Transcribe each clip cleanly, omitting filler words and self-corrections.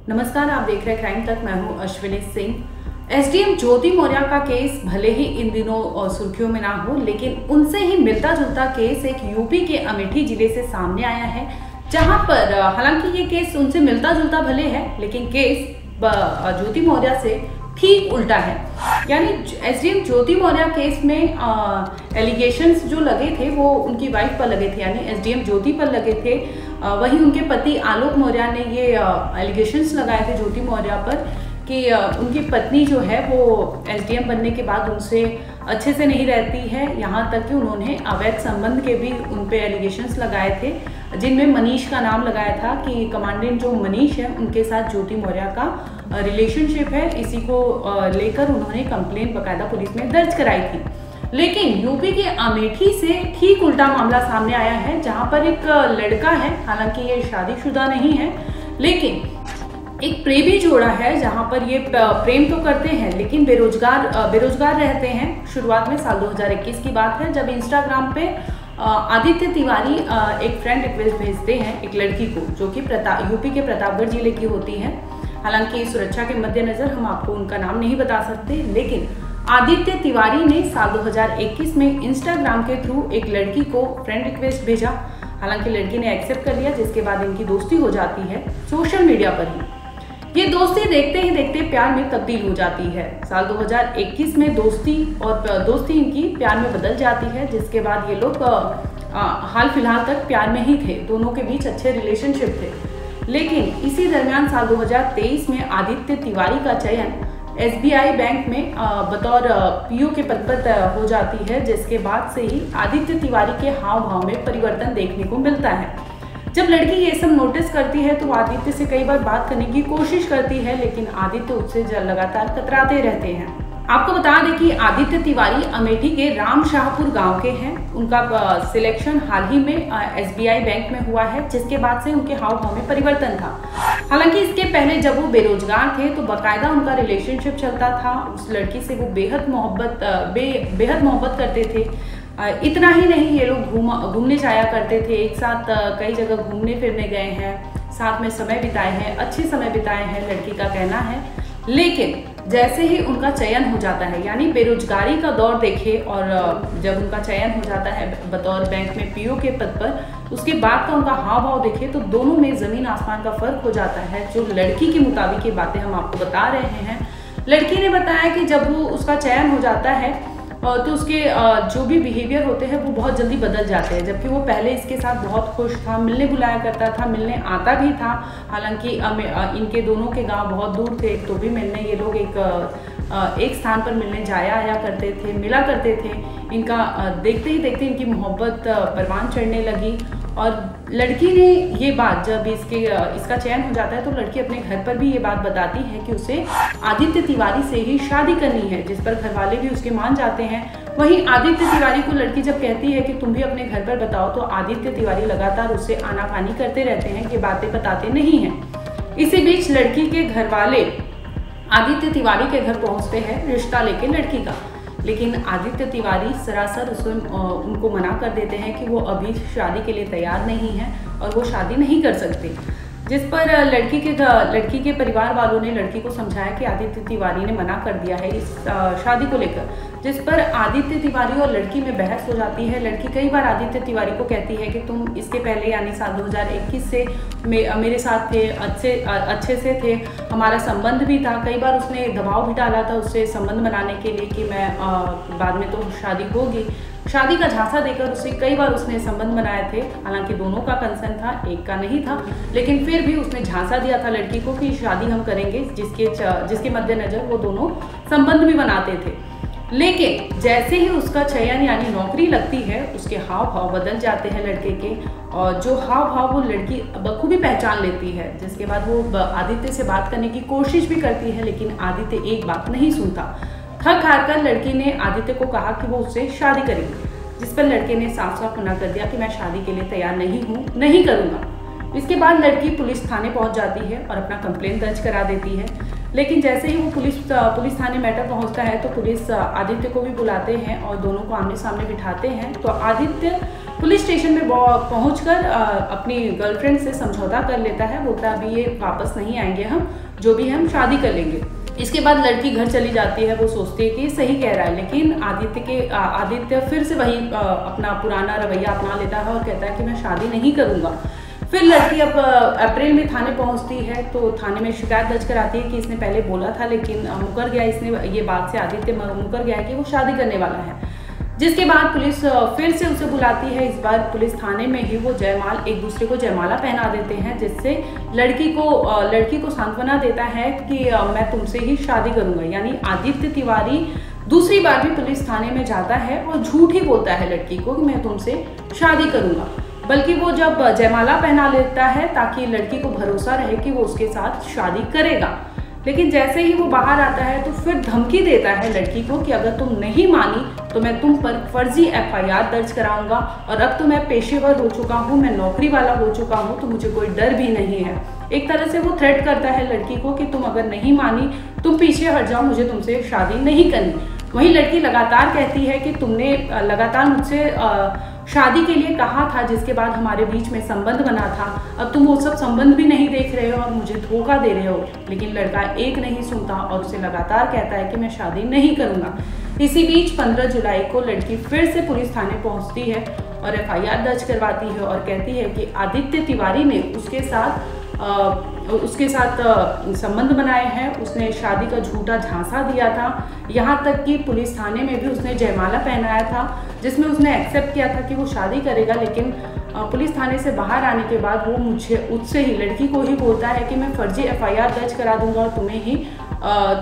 नमस्कार, आप देख रहे हैं क्राइम तक। मैं हूं अश्विनी सिंह। एसडीएम ज्योति मौर्य का केस भले ही इन दिनों सुर्खियों में ना हो, लेकिन उनसे ही मिलता जुलता केस एक यूपी के अमेठी जिले से सामने आया है, जहां पर हालांकि ये केस उनसे मिलता जुलता भले है, लेकिन केस ज्योति मौर्य से ठीक उल्टा है। यानी एसडीएम ज्योति मौर्य केस में एलिगेशंस जो लगे थे वो उनकी वाइफ पर लगे थे, यानी एसडीएम ज्योति पर लगे थे। वहीं उनके पति आलोक मौर्य ने ये एलिगेशंस लगाए थे ज्योति मौर्य पर कि उनकी पत्नी जो है वो एसडीएम बनने के बाद उनसे अच्छे से नहीं रहती है, यहाँ तक कि उन्होंने अवैध संबंध के भी उन पे एलिगेशंस लगाए थे, जिनमें मनीष का नाम लगाया था कि कमांडेंट जो मनीष है उनके साथ ज्योति मौर्य का रिलेशनशिप है। इसी को लेकर उन्होंने कंप्लेंट बाकायदा पुलिस में दर्ज कराई थी। लेकिन यूपी के अमेठी से ठीक उल्टा मामला सामने आया है, जहां पर एक लड़का है, हालांकि ये शादीशुदा नहीं है, लेकिन एक प्रेमी जोड़ा है, जहां पर ये प्रेम तो करते हैं लेकिन बेरोजगार रहते हैं। शुरुआत में साल 2021 की बात है, जब इंस्टाग्राम पे आदित्य तिवारी एक फ्रेंड रिक्वेस्ट भेजते हैं एक लड़की को, जो कि यूपी के प्रतापगढ़ जिले की होती है। हालांकि सुरक्षा के मद्देनजर हम आपको उनका नाम नहीं बता सकते, लेकिन आदित्य तिवारी ने साल 2021 में इंस्टाग्राम के थ्रू एक लड़की को फ्रेंड रिक्वेस्ट भेजा। हालांकि लड़की ने एक्सेप्ट कर लिया, जिसके बाद इनकी दोस्ती हो जाती है सोशल मीडिया पर ही। ये दोस्ती देखते ही देखते प्यार में तब्दील हो जाती है। साल 2021 में दोस्ती इनकी प्यार में बदल जाती है, जिसके बाद ये लोग हाल फिलहाल तक प्यार में ही थे, दोनों के बीच अच्छे रिलेशनशिप थे। लेकिन इसी दरमियान साल 2023 में आदित्य तिवारी का चयन एसबीआई बैंक में बतौर पीओ के पद पर हो जाती है, जिसके बाद से ही आदित्य तिवारी के हाव भाव में परिवर्तन देखने को मिलता है। जब लड़की ये सब नोटिस करती है तो आदित्य से कई बार बात करने की कोशिश करती है, लेकिन आदित्य उससे लगातार कतराते रहते हैं। आपको बता दें कि आदित्य तिवारी अमेठी के रामशाहपुर गांव के हैं। उनका सिलेक्शन हाल ही में एसबीआई बैंक में हुआ है, जिसके बाद से उनके हाव भाव में परिवर्तन था। हालांकि इसके पहले जब वो बेरोजगार थे तो बाकायदा उनका रिलेशनशिप चलता था। उस लड़की से वो बेहद मोहब्बत करते थे। इतना ही नहीं, ये लोग घूमने जाया करते थे, एक साथ कई जगह घूमने फिरने गए हैं, साथ में समय बिताए हैं, अच्छे समय बिताए हैं, लड़की का कहना है। लेकिन जैसे ही उनका चयन हो जाता है, यानी बेरोजगारी का दौर देखे, और जब उनका चयन हो जाता है बतौर बैंक में पीओ के पद पर, उसके बाद का उनका हाव भाव देखे तो दोनों में जमीन आसमान का फर्क हो जाता है। जो लड़की के मुताबिक ये बातें हम आपको बता रहे हैं। लड़की ने बताया कि जब वो उसका चयन हो जाता है तो उसके जो भी बिहेवियर होते हैं वो बहुत जल्दी बदल जाते हैं, जबकि वो पहले इसके साथ बहुत खुश था, मिलने बुलाया करता था, मिलने आता भी था। हालांकि इनके दोनों के गांव बहुत दूर थे, तो भी मिलने ये लोग एक स्थान पर मिलने जाया आया करते थे, मिला करते थे। इनका देखते ही देखते इनकी मोहब्बत परवान चढ़ने लगी। और लड़की ने ये बात, जब इसका चयन हो जाता है तो लड़की अपने घर पर भी ये बात बताती है कि उसे आदित्य तिवारी से ही शादी करनी है, जिस पर घर वाले भी उसके मान जाते हैं। वहीं आदित्य तिवारी को लड़की जब कहती है कि तुम भी अपने घर पर बताओ, तो आदित्य तिवारी लगातार उससे आनाकानी करते रहते हैं कि बातें बताते नहीं हैं। इसी बीच लड़की के घर वाले आदित्य तिवारी के घर पहुंचते हैं रिश्ता लेके लड़की का, लेकिन आदित्य तिवारी सरासर उनको मना कर देते हैं कि वो अभी शादी के लिए तैयार नहीं है और वो शादी नहीं कर सकते। जिस पर लड़की के परिवार वालों ने लड़की को समझाया कि आदित्य तिवारी ने मना कर दिया है इस शादी को लेकर, जिस पर आदित्य तिवारी और लड़की में बहस हो जाती है। लड़की कई बार आदित्य तिवारी को कहती है कि तुम इसके पहले यानी साल 2021 से मेरे साथ थे, अच्छे से थे, हमारा संबंध भी था। कई बार उसने दबाव भी डाला था उससे संबंध बनाने के लिए कि मैं बाद में तो शादी होगी। शादी का झांसा देकर उसे कई बार उसने संबंध बनाए थे। हालांकि दोनों का कंसर्न था, एक का नहीं था, लेकिन फिर भी उसने झांसा दिया था लड़की को कि शादी हम करेंगे, जिसके मद्देनजर वो दोनों संबंध भी बनाते थे। लेकिन जैसे ही उसका चयन यानी नौकरी लगती है, उसके हाव भाव बदल जाते हैं लड़के के, और जो हाव भाव वो लड़की बखूबी पहचान लेती है। जिसके बाद वो आदित्य से बात करने की कोशिश भी करती है, लेकिन आदित्य एक बात नहीं सुनता। थक हार कर लड़की ने आदित्य को कहा कि वो उससे शादी करेगी, जिस पर लड़के ने साफ साफ मना कर दिया कि मैं शादी के लिए तैयार नहीं हूँ, नहीं करूँगा। इसके बाद लड़की पुलिस थाने पहुँच जाती है और अपना कंप्लेंट दर्ज करा देती है। लेकिन जैसे ही वो पुलिस थाने मैटर पहुंचता है तो पुलिस आदित्य को भी बुलाते हैं और दोनों को आमने सामने बिठाते हैं। तो आदित्य पुलिस स्टेशन में पहुंचकर अपनी गर्लफ्रेंड से समझौता कर लेता है। बोलता है अभी ये वापस नहीं आएंगे, हम जो भी है हम शादी कर लेंगे। इसके बाद लड़की घर चली जाती है। वो सोचती है कि सही कह रहा है, लेकिन आदित्य फिर से वही अपना पुराना रवैया अपना लेता है और कहता है कि मैं शादी नहीं करूँगा। फिर लड़की अब अप्रैल में थाने पहुंचती है, तो थाने में शिकायत दर्ज कराती है कि इसने पहले बोला था लेकिन मुकर गया, इसने ये बात से आदित्य मुकर गया है कि वो शादी करने वाला है। जिसके बाद पुलिस फिर से उसे बुलाती है। इस बार पुलिस थाने में ही वो एक दूसरे को जयमाला पहना देते हैं, जिससे लड़की को सांत्वना देता है कि मैं तुमसे ही शादी करूंगा। यानी आदित्य तिवारी दूसरी बार भी पुलिस थाने में जाता है और झूठ ही बोलता है लड़की को कि मैं तुमसे शादी करूंगा। बल्कि वो जब जयमाला पहना लेता है ताकि लड़की को भरोसा रहे कि वो उसके साथ शादी करेगा, लेकिन जैसे ही वो बाहर आता है तो फिर धमकी देता है लड़की को कि अगर तुम नहीं मानी तो मैं तुम पर फर्जी FIR दर्ज कराऊंगा, और अब तो मैं पेशेवर हो चुका हूँ, मैं नौकरी वाला हो चुका हूँ, तो मुझे कोई डर भी नहीं है। एक तरह से वो थ्रेट करता है लड़की को कि तुम अगर नहीं मानी तुम पीछे हट जाओ, मुझे तुमसे शादी नहीं करनी। वहीं लड़की लगातार कहती है कि तुमने लगातार मुझसे शादी के लिए कहा था, जिसके बाद हमारे बीच में संबंध बना था, अब तुम वो सब संबंध भी नहीं देख रहे हो और मुझे धोखा दे रहे हो। लेकिन लड़का एक नहीं सुनता और उसे लगातार कहता है कि मैं शादी नहीं करूंगा। इसी बीच 15 जुलाई को लड़की फिर से पुलिस थाने पहुंचती है और FIR दर्ज करवाती है और कहती है कि आदित्य तिवारी ने उसके साथ संबंध बनाए हैं, उसने शादी का झूठा झांसा दिया था। यहाँ तक कि पुलिस थाने में भी उसने जयमाला पहनाया था, जिसमें उसने एक्सेप्ट किया था कि वो शादी करेगा। लेकिन पुलिस थाने से बाहर आने के बाद वो उससे ही लड़की को ही बोलता है कि मैं फर्जी FIR दर्ज करा दूंगा और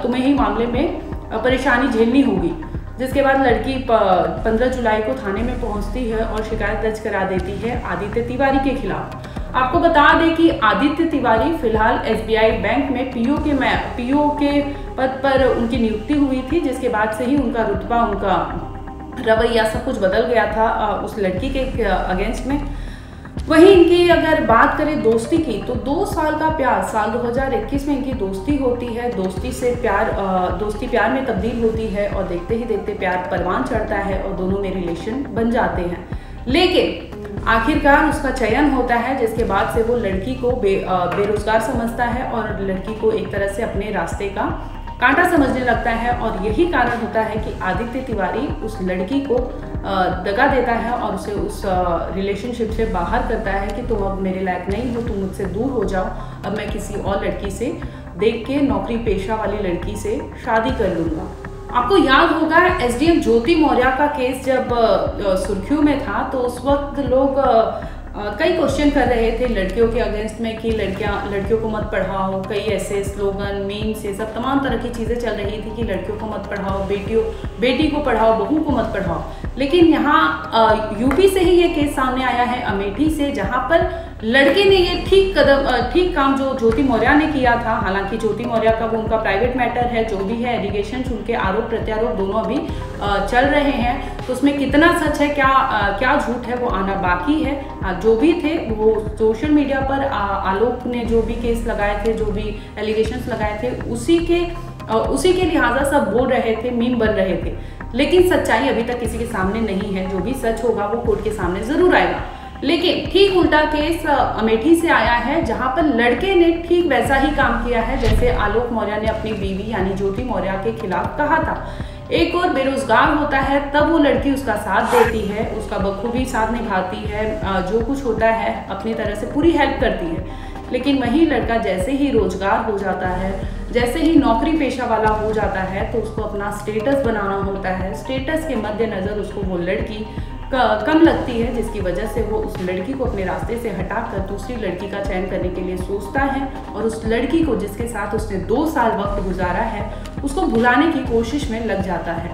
तुम्हें ही मामले में परेशानी झेलनी होगी। जिसके बाद लड़की 15 जुलाई को थाने में पहुंचती है और शिकायत दर्ज करा देती है आदित्य तिवारी के खिलाफ। आपको बता दें कि आदित्य तिवारी फिलहाल SBI बैंक में PO के पद पर उनकी नियुक्ति हुई थी, जिसके बाद से ही उनका रुतबा, उनका रवैया सब कुछ बदल गया था उस लड़की के अगेंस्ट में। वहीं इनकी अगर बात करें दोस्ती की, तो 2 साल का प्यार, साल 2021 में इनकी दोस्ती होती है। दोस्ती प्यार में तब्दील होती है और देखते ही देखते प्यार परवान चढ़ता है और दोनों में रिलेशन बन जाते हैं। लेकिन आखिरकार उसका चयन होता है, जिसके बाद से वो लड़की को बेरोजगार समझता है और लड़की को एक तरह से अपने रास्ते का कांटा समझने लगता है। और यही कारण होता है कि आदित्य तिवारी उस लड़की को दगा देता है और उसे उस रिलेशनशिप से बाहर करता है कि तुम अब मेरे लायक नहीं हो, तुम मुझसे दूर हो जाओ, अब मैं किसी और लड़की से देख के नौकरी पेशा वाली लड़की से शादी कर लूँगा। आपको याद होगा SDM ज्योति मौर्य का केस जब सुर्खियों में था, तो उस वक्त लोग कई क्वेश्चन कर रहे थे लड़कियों के अगेंस्ट में कि लड़कियों को मत पढ़ाओ। कई ऐसे स्लोगन, मीम्स, ये सब तमाम तरह की चीज़ें चल रही थी कि लड़कियों को मत पढ़ाओ, बेटी को पढ़ाओ, बहू को मत पढ़ाओ। लेकिन यहाँ यूपी से ही ये केस सामने आया है, अमेठी से, जहाँ पर लड़के ने ये ठीक काम जो ज्योति मौर्य ने किया था। हालांकि ज्योति मौर्य का वो उनका प्राइवेट मैटर है, जो भी है एलिगेशन उनके आरोप प्रत्यारोप दोनों अभी चल रहे हैं, तो उसमें कितना सच है, क्या झूठ है, वो आना बाकी है। जो भी थे वो सोशल मीडिया पर आलोक ने जो भी केस लगाए थे, जो भी एलिगेशंस लगाए थे, उसी के लिहाजा सब बोल रहे थे, मीम बन रहे थे। लेकिन सच्चाई अभी तक किसी के सामने नहीं है। जो भी सच होगा वो कोर्ट के सामने जरूर आएगा। लेकिन ठीक उल्टा केस अमेठी से आया है, जहां पर लड़के ने ठीक वैसा ही काम किया है जैसे आलोक मौर्य ने अपनी बीवी यानी ज्योति मौर्य के खिलाफ कहा था। एक और बेरोजगार होता है तब वो लड़की उसका साथ देती है, उसका बखूबी साथ निभाती है, जो कुछ होता है अपनी तरह से पूरी हेल्प करती है। लेकिन वही लड़का जैसे ही रोजगार हो जाता है, जैसे ही नौकरी पेशा वाला हो जाता है, तो उसको अपना स्टेटस बनाना होता है। स्टेटस के मद्देनजर उसको वो लड़की कम लगती है, जिसकी वजह से वो उस लड़की को अपने रास्ते से हटाकर दूसरी लड़की का चयन करने के लिए सोचता है और उस लड़की को जिसके साथ उसने 2 साल वक्त गुजारा है उसको भुलाने की कोशिश में लग जाता है।